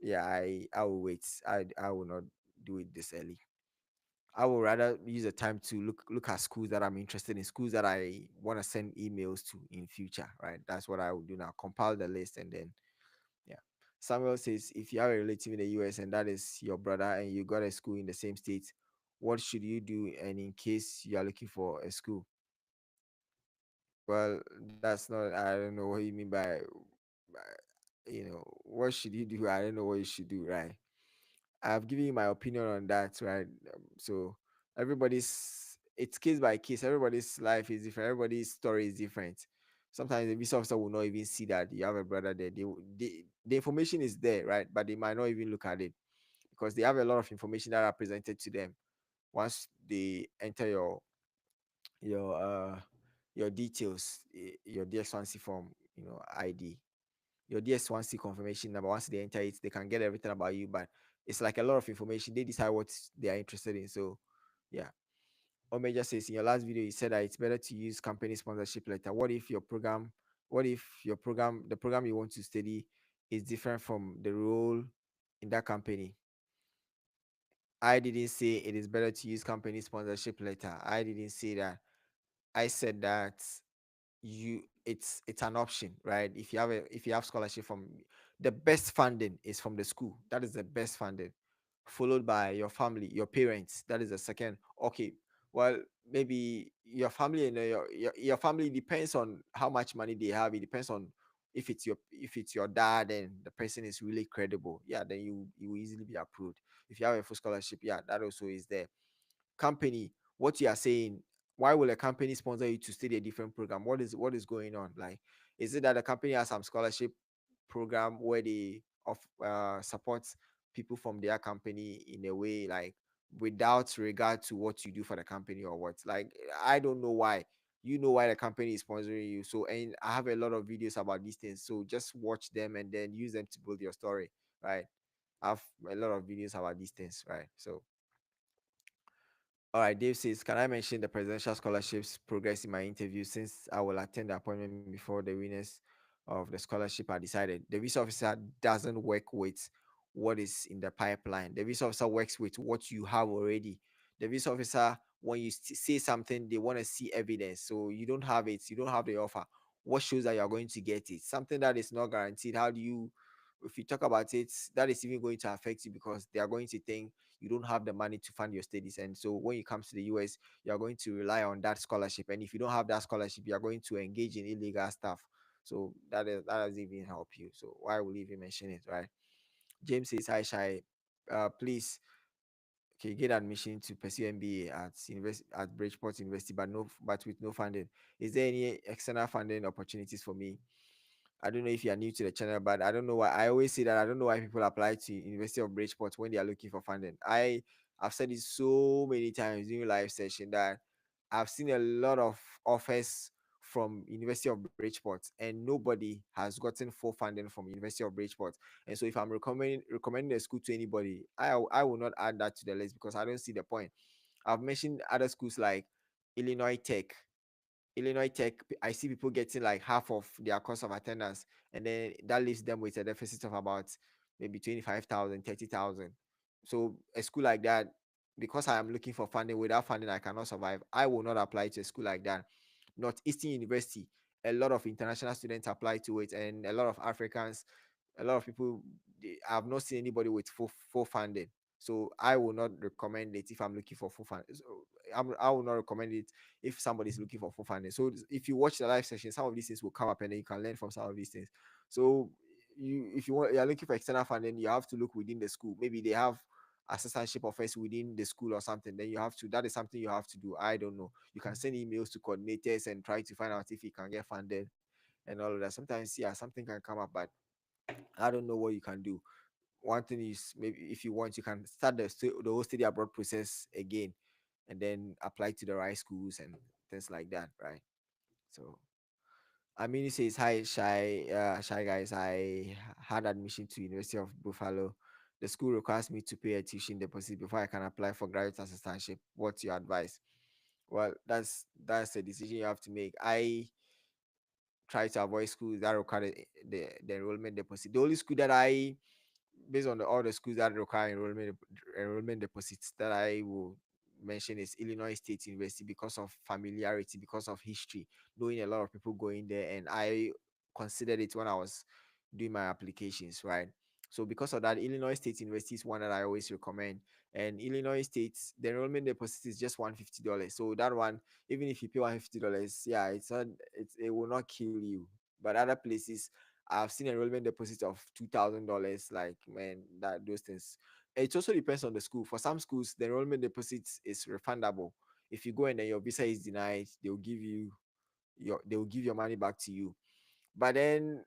yeah, I will wait. I will not do it this early. I would rather use the time to look at schools that I'm interested in, schools that I want to send emails to in future, right? That's what I would do now. Compile the list and then, yeah. Samuel says, if you have a relative in the US and that is your brother and you got a school in the same state, what should you do? And in case you are looking for a school, well, that's not. I don't know what you mean by what should you do? I don't know what you should do, right? I've given you my opinion on that, right? So it's case by case. Everybody's life is different. Everybody's story is different. Sometimes the visa officer will not even see that you have a brother there. The information is there, right? But they might not even look at it because they have a lot of information that are presented to them once they enter your uh your details, your DS1C form, ID, your DS1C confirmation number. Once they enter it, they can get everything about you. But it's like a lot of information. They decide what they are interested in. So, yeah. Omeja says in your last video, you said that it's better to use company sponsorship letter. What if the program you want to study is different from the role in that company? I didn't say it is better to use company sponsorship letter. I didn't say that. I said that it's an option, right? If you have scholarship from, the best funding is from the school. That is the best funding, followed by your family, your parents. That is the second. Okay, well, maybe your family and your family depends on how much money they have. It depends on if it's your dad and the person is really credible. Yeah, then you will easily be approved. If you have a full scholarship, yeah, that also is there. Company, what you are saying, why will a company sponsor you to study a different program? What is going on? Like, is it that the company has some scholarship program where they support people from their company in a way, like, without regard to what you do for the company or what? Like, I don't know why. You know why the company is sponsoring you. So, and I have a lot of videos about these things, so just watch them and then use them to build your story, right? I have a lot of videos about these things, right? So All right, Dave says, can I mention the presidential scholarships progress in my interview since I will attend the appointment before the winners of the scholarship are decided? The visa officer doesn't work with what is in the pipeline. The visa officer works with what you have already. The visa officer, when you say something, they want to see evidence. So you don't have it, you don't have the offer. What shows that you're going to get it? Something that is not guaranteed. How do you, if you talk about it, that is even going to affect you because they are going to think you don't have the money to fund your studies. And so when you come to the US, you're going to rely on that scholarship. And if you don't have that scholarship, you're going to engage in illegal stuff. So that doesn't even help you. So why would you even mention it, right? James says, hi Shai. Please, okay, get admission to pursue MBA at Bridgeport University, but with no funding. Is there any external funding opportunities for me? I don't know if you are new to the channel, but I don't know why. I always say that I don't know why people apply to University of Bridgeport when they are looking for funding. I've said it so many times during live session that I've seen a lot of offers from University of Bridgeport, and nobody has gotten full funding from University of Bridgeport. And so, if I'm recommending a school to anybody, I will not add that to the list because I don't see the point. I've mentioned other schools like Illinois Tech. Illinois Tech, I see people getting like half of their cost of attendance, and then that leaves them with a deficit of about maybe 25,000, 30,000. So a school like that, because I am looking for funding, without funding, I cannot survive. I will not apply to a school like that. Northeastern University, a lot of international students apply to it, and a lot of Africans, a lot of people. I've not seen anybody with full funding. So I will not recommend it if I'm looking for full funding. So I will not recommend it if somebody is looking for full funding. So if you watch the live session, some of these things will come up, and then you can learn from some of these things. So if you're looking for external funding, you have to look within the school. Maybe they have assistantship offers within the school or something. Then you have to, that is something you have to do. I don't know. You can send emails to coordinators and try to find out if you can get funded and all of that. Sometimes, yeah, something can come up, but I don't know what you can do. One thing is, maybe if you want, you can start the whole study abroad process again, and then apply to the right schools and things like that, right? So Amini says, hi Shy guys, I had admission to University of Buffalo. The school requires me to pay a tuition deposit before I can apply for graduate assistantship. What's your advice? Well, that's a decision you have to make. I try to avoid schools that require the enrollment deposit. The only school that I, based on all the schools that require enrollment deposits, that I will mention is Illinois State University, because of familiarity, because of history, knowing a lot of people going there, and I considered it when I was doing my applications, right? So because of that, Illinois State University is one that I always recommend. And Illinois State, the enrollment deposit is just $150. So that one, even if you pay $150, yeah, it will not kill you. But other places, I've seen enrollment deposit of $2,000. Like, man, that those things. It also depends on the school. For some schools, the enrollment deposit is refundable. If you go and then your visa is denied, they will give your money back to you. But then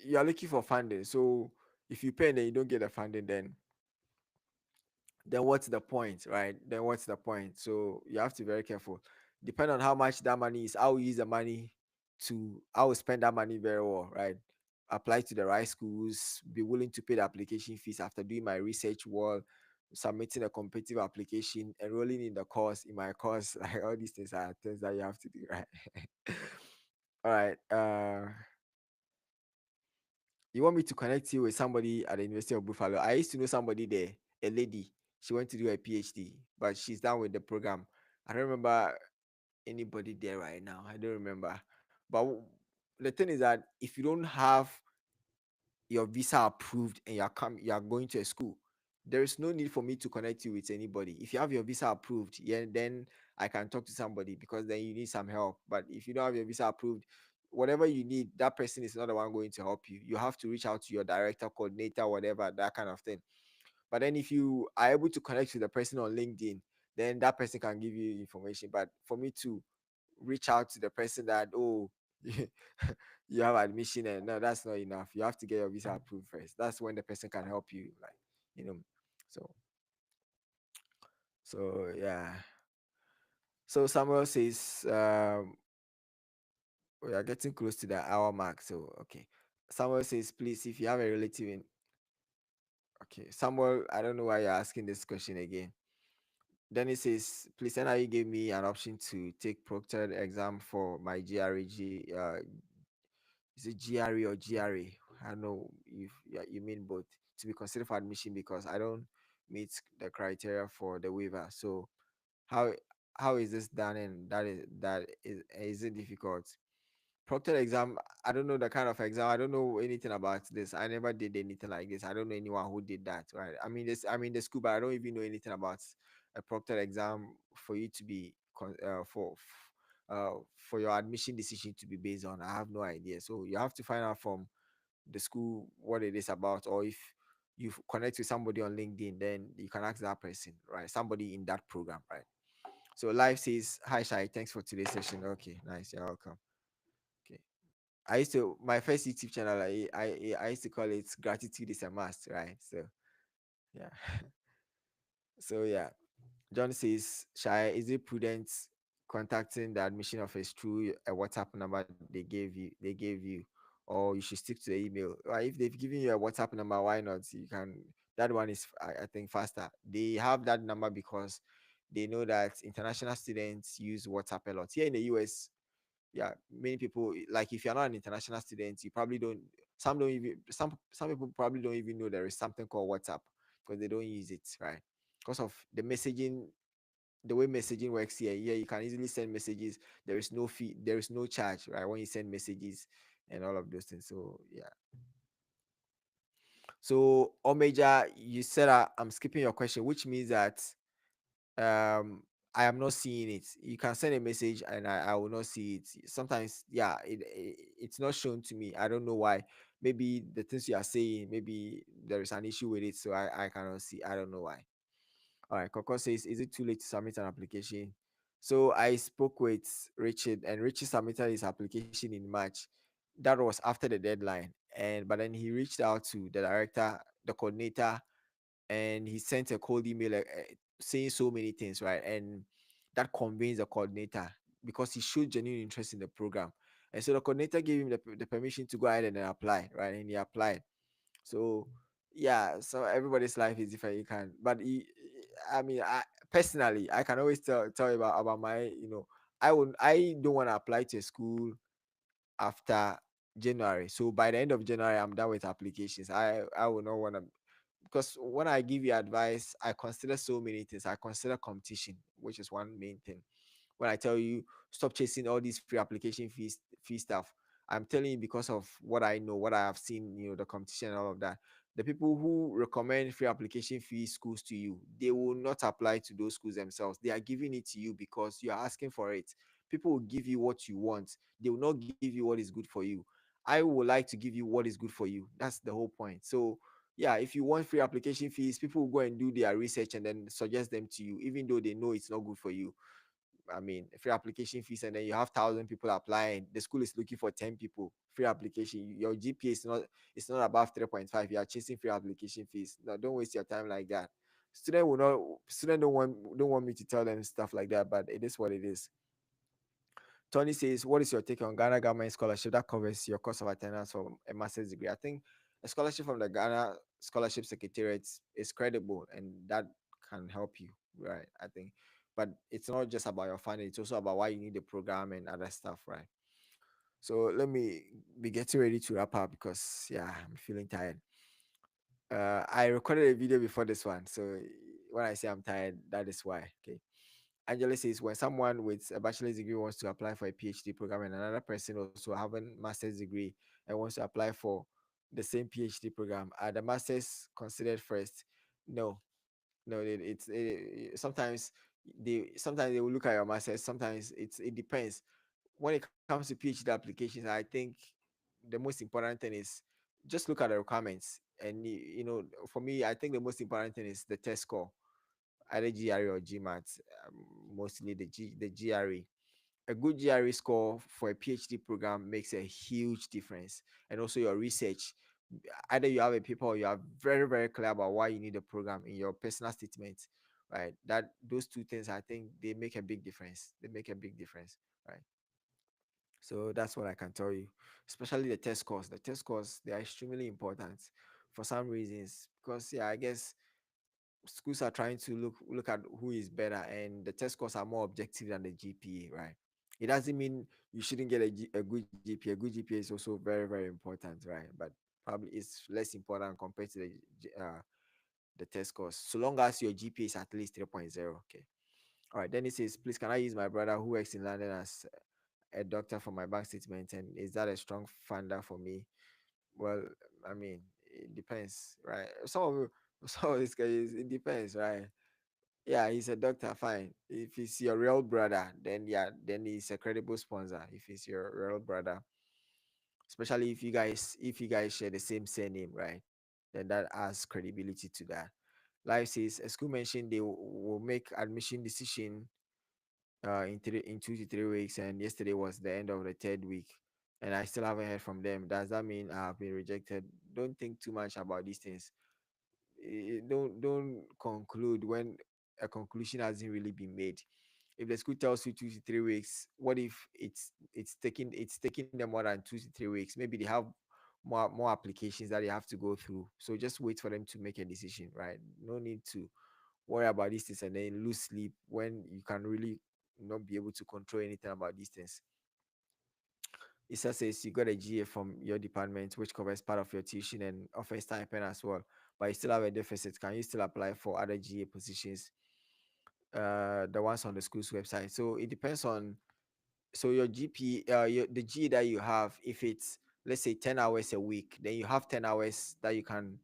you are looking for funding. So if you pay and then you don't get the funding, then what's the point, right? Then what's the point? So you have to be very careful. Depend on how much that money is, I will use the money I will spend that money very well, right? Apply to the right schools, be willing to pay the application fees after doing my research well, submitting a competitive application, enrolling in the course, in my course. Like, all these things are things that you have to do, right? All right. You want me to connect you with somebody at the University of Buffalo? I used to know somebody there, a lady. She went to do a PhD, but she's done with the program. I don't remember anybody there right now. I don't remember. But the thing is that if you don't have your visa approved and you are going to a school, there is no need for me to connect you with anybody. If you have your visa approved, yeah, then I can talk to somebody, because then you need some help. But if you don't have your visa approved, whatever you need, that person is not the one going to help you. You have to reach out to your director, coordinator, whatever, that kind of thing. But then if you are able to connect with the person on LinkedIn, then that person can give you information. But for me to reach out to the person that, oh, you have admission, and no, that's not enough. You have to get your visa approved first. That's when the person can help you, like, you know. So yeah. So Samuel says, we are getting close to the hour mark. So okay. Samuel says, please, if you have a relative in, okay, Samuel, I don't know why you're asking this question again. Then it says, please NIU gave me an option to take proctored exam for my GRE. Is it GRE or GRA? I don't know if you mean both, to be considered for admission because I don't meet the criteria for the waiver. So how how is this done? And is it difficult? Proctored exam, I don't know the kind of exam. I don't know anything about this. I never did anything like this. I don't know anyone who did that, right? I'm in the school, but I don't even know anything about a proctored exam for you to be for your admission decision to be based on. I have no idea. So you have to find out from the school what it is about, or if you connect with somebody on LinkedIn, then you can ask that person, right? Somebody in that program, right? So live says, hi Shai, thanks for today's session. Okay, nice, you're welcome. Okay. I used to my first YouTube channel. I used to call it "Gratitude is a Must," right? So yeah, so yeah. John says, "Shai, is it prudent contacting the admission office through a WhatsApp number they gave you, or you should stick to the email? Right? If they've given you a WhatsApp number, why not? You can. That one is, I think, faster. They have that number because they know that international students use WhatsApp a lot. Here in the US, yeah, many people, like if you're not an international student, you probably don't. Some don't even. Some people probably don't even know there is something called WhatsApp because they don't use it, right? Because of the messaging, the way messaging works here. Yeah, you can easily send messages. There is no fee, there is no charge, right? When you send messages and all of those things. So yeah. So Omeja, you said I'm skipping your question, which means that um I am not seeing it. You can send a message and I will not see it. Sometimes, yeah, it's not shown to me. I don't know why. Maybe the things you are saying, maybe there is an issue with it, so I cannot see. I don't know why. All right, Coco says, is it too late to submit an application? So I spoke with Richard, and Richard submitted his application in March. That was after the deadline. And but then he reached out to the director, the coordinator, and he sent a cold email saying so many things, right? And that convinced the coordinator because he showed genuine interest in the program. And so the coordinator gave him the permission to go ahead and then apply, right? And he applied. So yeah, so everybody's life is different. You can, but I mean, I personally, I can always tell you about my, I don't want to apply to a school after January. So by the end of January, I'm done with applications. I will not want to, because when I give you advice, I consider so many things. I consider competition, which is one main thing. When I tell you stop chasing all these free application fee stuff, I'm telling you because of what I know, what I have seen, the competition and all of that. The people who recommend free application fee schools to you, they will not apply to those schools themselves. They are giving it to you because you are asking for it. People will give you what you want. They will not give you what is good for you. I would like to give you what is good for you. That's the whole point. So yeah, if you want free application fees, people will go and do their research and then suggest them to you, even though they know it's not good for you. I mean, free application fees, and then you have 1,000 people applying. The school is looking for 10 people. Free application. Your GPA is not, it's not above 3.5. You are chasing free application fees. No, don't waste your time like that. Student don't want me to tell them stuff like that, but it is what it is. Tony says, what is your take on Ghana government scholarship that covers your cost of attendance for a master's degree? I think a scholarship from the Ghana Scholarship Secretariat is credible and that can help you, right? I think. But it's not just about your funding, it's also about why you need the program and other stuff, right? So let me be getting ready to wrap up because yeah, I'm feeling tired. I recorded a video before this one, so when I say I'm tired, that is why. Okay. Angela says, when someone with a bachelor's degree wants to apply for a PhD program and another person also having master's degree and wants to apply for the same PhD program, are the masters considered first? No, no. Sometimes they will look at your masters. Sometimes it depends. When it comes to PhD applications, I think the most important thing is just look at the requirements. And for me, I think the most important thing is the test score, either GRE or GMAT, mostly the GRE. A good GRE score for a PhD program makes a huge difference, and also your research. Either you have a paper or you are very very clear about why you need a program in your personal statement, right? That those two things, I think they make a big difference. They make a big difference, right? So that's what I can tell you. Especially the test scores. The test scores, they are extremely important for some reasons. Because yeah, I guess schools are trying to look at who is better, and the test scores are more objective than the GPA, right? It doesn't mean you shouldn't get a good GPA. A good GPA is also very, very important, right? But probably it's less important compared to the test scores, so long as your GPA is at least 3.0. Okay. All right. Then it says, please, can I use my brother who works in London as a doctor for my bank statement? And is that a strong funder for me? Well, I mean, it depends, right? Some of these guys, it depends, right? Yeah, he's a doctor, fine. If he's your real brother, then yeah, then he's a credible sponsor. If he's your real brother, especially if you guys share the same surname, right? Then that adds credibility to that. Life says a school mentioned they will make admission decision in 2 to 3 weeks, and yesterday was the end of the third week, and I still haven't heard from them. Does that mean I have been rejected? Don't think too much about these things. Don't conclude when a conclusion hasn't really been made. If the school tells you 2 to 3 weeks, what if it's taking them more than 2 to 3 weeks? Maybe they have more applications that they have to go through. So just wait for them to make a decision, right? No need to worry about these things and then lose sleep when you can really not be able to control anything about these things. It just says you got a GA from your department, which covers part of your tuition and offers stipend as well, but you still have a deficit. Can you still apply for other GA positions? The ones on the school's website. So it depends on, so your GP, the GA that you have, if it's, let's say, 10 hours a week, then you have 10 hours that you can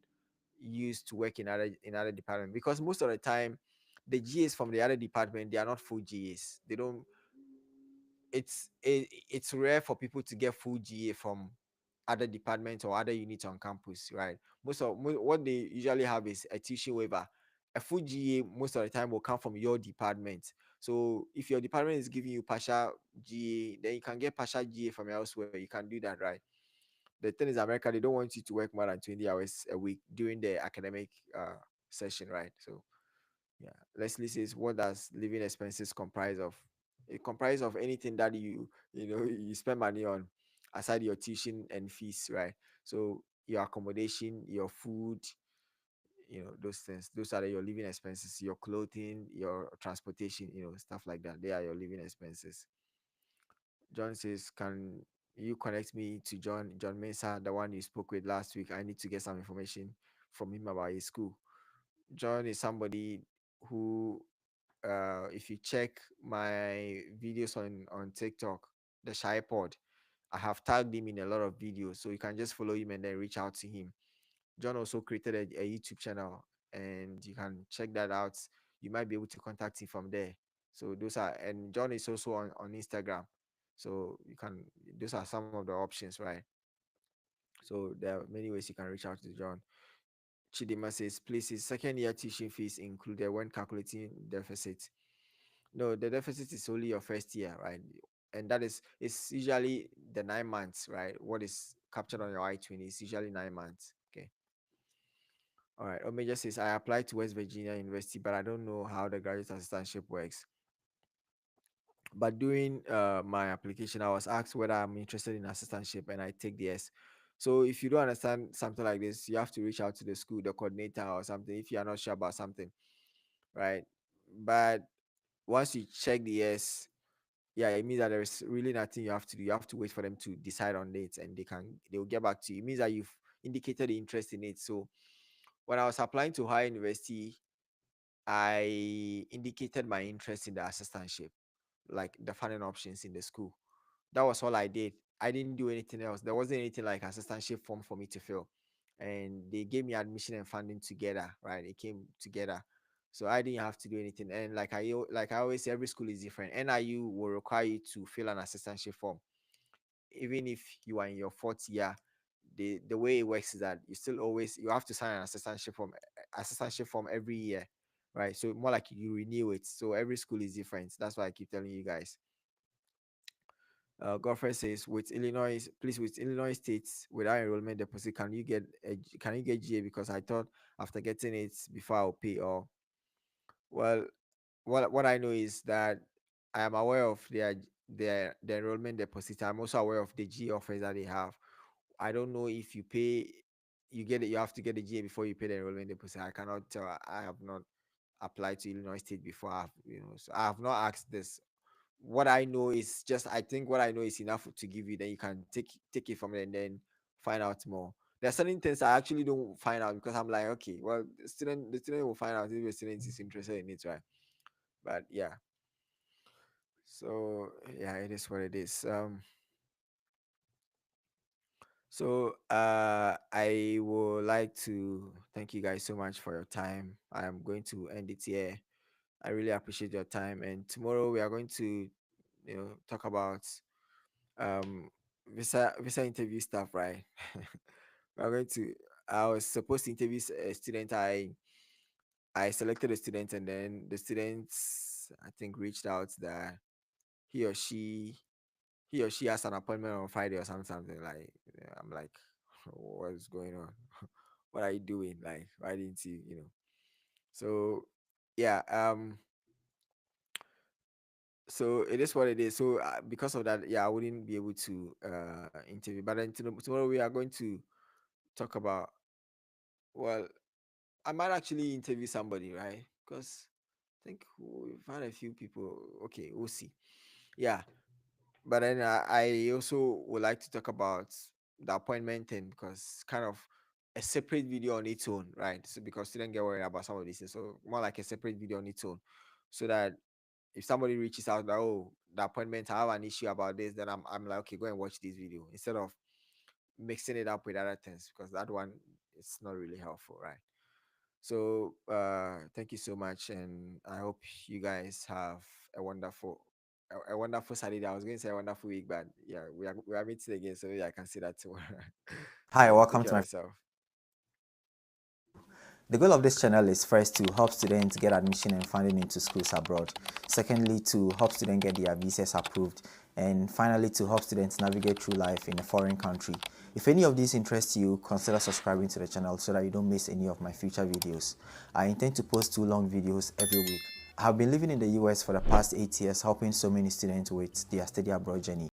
use to work in other department, because most of the time the GAs from the other department, they are not full GAs. They don't, it's rare for people to get full GA from other departments or other units on campus, right? What they usually have is a tuition waiver. A full GA most of the time will come from your department. So if your department is giving you partial GA, then you can get partial GA from elsewhere. You can do that, right? The thing is, America, they don't want you to work more than 20 hours a week during the academic session, right? So yeah, Leslie says, what does living expenses comprise of? It comprises of anything that you spend money on aside your tuition and fees, right? So your accommodation, your food, those things. Those are your living expenses. Your clothing, your transportation, stuff like that. They are your living expenses. John says, can you connect me to John Mensah, the one you spoke with last week? I need to get some information from him about his school. John is somebody who, if you check my videos on TikTok, the ShaiPod, I have tagged him in a lot of videos, so you can just follow him and then reach out to him. John also created a YouTube channel, and you can check that out. You might be able to contact him from there. So those are, and John is also on Instagram, so you can. Those are some of the options, right? So there are many ways you can reach out to John. Chidima says, please, is second year tuition fees included when calculating deficit? No, the deficit is only your first year, right? And that is, it's usually the 9 months, right? What is captured on your I-20 is usually 9 months. Okay. All right. Omeja says, I applied to West Virginia University, but I don't know how the graduate assistantship works. But during my application, I was asked whether I'm interested in assistantship, and I take the S. So if you don't understand something like this, you have to reach out to the school, the coordinator or something, if you are not sure about something, right? But once you check the yes, yeah, it means that there's really nothing you have to do. You have to wait for them to decide on it, and they'll get back to you. It means that you've indicated the interest in it. So when I was applying to higher university, I indicated my interest in the assistantship, like the funding options in the school. That was all I did. I didn't do anything else. There wasn't anything like assistantship form for me to fill. And they gave me admission and funding together, right? It came together. So I didn't have to do anything. And like I always say, every school is different. NIU will require you to fill an assistantship form. Even if you are in your fourth year, the way it works is that you have to sign an assistantship form every year, right? So more like you renew it. So every school is different. That's why I keep telling you guys. Godfrey says, with Illinois states without enrollment deposit, can you get GA? Because I thought after getting it before I'll pay. Or well, what I know is that I am aware of the enrollment deposit. I'm also aware of the GA offers that they have. I don't know if you pay you get it. You have to get the GA before you pay the enrollment deposit. I cannot tell. I have not applied to Illinois State before. So I have not asked this. What I know is just, I think what I know is enough to give you. Then you can take it from there and then find out more. There are certain things I actually don't find out because I'm like, okay, well, the student will find out if the student is interested in it, right? But yeah, so yeah, it is what it is. I would like to thank you guys so much for your time. I am going to end it here. I really appreciate your time. And tomorrow we are going to, talk about um visa interview stuff, right? We're going to. I was supposed to interview a student. I selected a student, and then the students, I think, reached out that he or she he or she has an appointment on Friday or something like. I'm like, what's going on? What are you doing? Like, why didn't you? So yeah, so it is what it is. So because of that, yeah, I wouldn't be able to interview. But then tomorrow we are going to talk about. Well, I might actually interview somebody, right? Because I think we've had a few people. Okay, we'll see. Yeah, but then I also would like to talk about the appointment thing, because kind of a separate video on its own, right? So because students get worried about some of these things, so more like a separate video on its own, so that if somebody reaches out that, oh, the appointment, I have an issue about this, then I'm like, okay, go and watch this video instead of mixing it up with other things, because that one is not really helpful, right? So thank you so much, and I hope you guys have a wonderful a wonderful Saturday. I was going to say a wonderful week, but yeah, we are meeting again, so yeah, I can see that tomorrow. Hi, Take welcome care to of my. yourself. The goal of this channel is first to help students get admission and funding into schools abroad. Secondly, to help students get their visas approved. And finally, to help students navigate through life in a foreign country. If any of these interests you, consider subscribing to the channel so that you don't miss any of my future videos. I intend to post 2 long videos every week. I have been living in the US for the past 8 years, helping so many students with their study abroad journey.